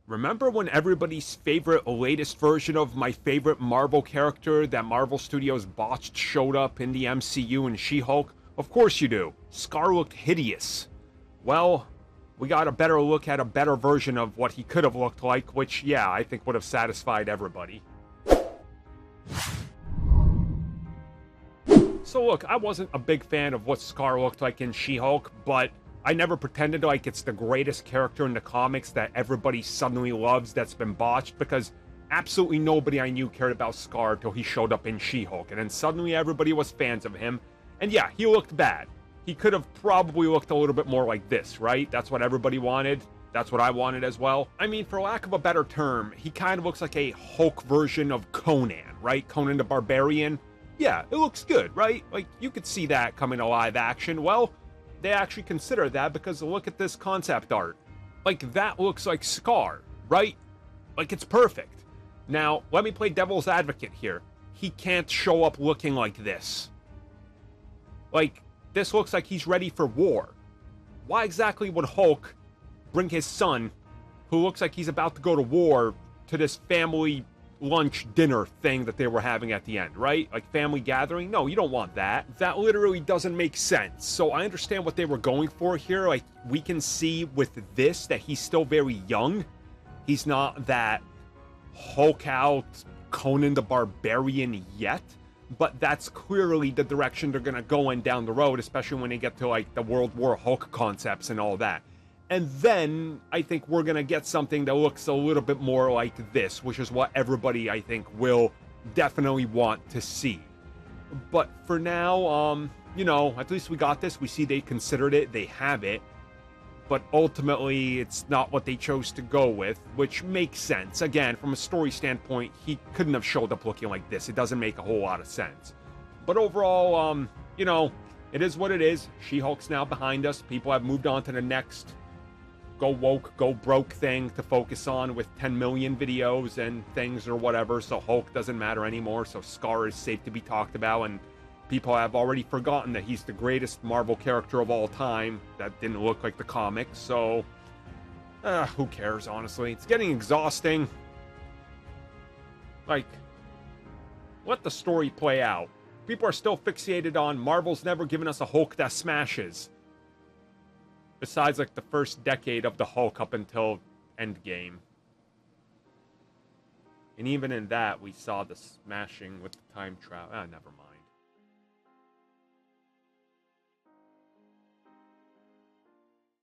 Remember when everybody's favorite latest version of my favorite Marvel character that Marvel Studios botched showed up in the MCU in She-Hulk? Of course you do. Skaar looked hideous. Well, we got a better look at a better version of what he could have looked like, which, yeah, I think would have satisfied everybody. So look, I wasn't a big fan of what Skaar looked like in She-Hulk, but I never pretended like it's the greatest character in the comics that everybody suddenly loves that's been botched, because absolutely nobody I knew cared about Skaar till he showed up in She-Hulk, and then suddenly everybody was fans of him. And yeah, he looked bad. He could have probably looked a little bit more like this, right? That's what everybody wanted. That's what I wanted as well. I mean, for lack of a better term, he kind of looks like a Hulk version of Conan, right? Conan the Barbarian. Yeah, it looks good, right? Like, you could see that coming to live action. Well, they actually consider that because look at this concept art. Like, that looks like Skaar, right? Like, it's perfect. Now, let me play devil's advocate here. He can't show up looking like this. Like, this looks like he's ready for war. Why exactly would Hulk bring his son, who looks like he's about to go to war, to this family lunch dinner thing that they were having at the end, right? Like family gathering? No, you don't want that. That literally doesn't make sense. So I understand what they were going for here. Like, we can see with this that he's still very young. He's not that Hulk out Conan the Barbarian yet, but that's clearly the direction they're gonna go in down the road, especially when they get to like the World War Hulk concepts and all that. And then I think we're going to get something that looks a little bit more like this, which is what everybody, I think, will definitely want to see. But for now, you know, at least we got this. We see they considered it. They have it. But ultimately, it's not what they chose to go with, which makes sense. Again, from a story standpoint, he couldn't have showed up looking like this. It doesn't make a whole lot of sense. But overall, you know, it is what it is. She-Hulk's now behind us. People have moved on to the next go woke, go broke thing to focus on with 10 million videos and things or whatever, so Hulk doesn't matter anymore, so Skaar is safe to be talked about, and people have already forgotten that he's the greatest Marvel character of all time that didn't look like the comics, so who cares, honestly. It's getting exhausting. Like, let the story play out. People are still fixated on Marvel's never given us a Hulk that smashes. Besides, like, the first decade of the Hulk up until Endgame. And even in that, we saw the smashing with the time travel. Never mind.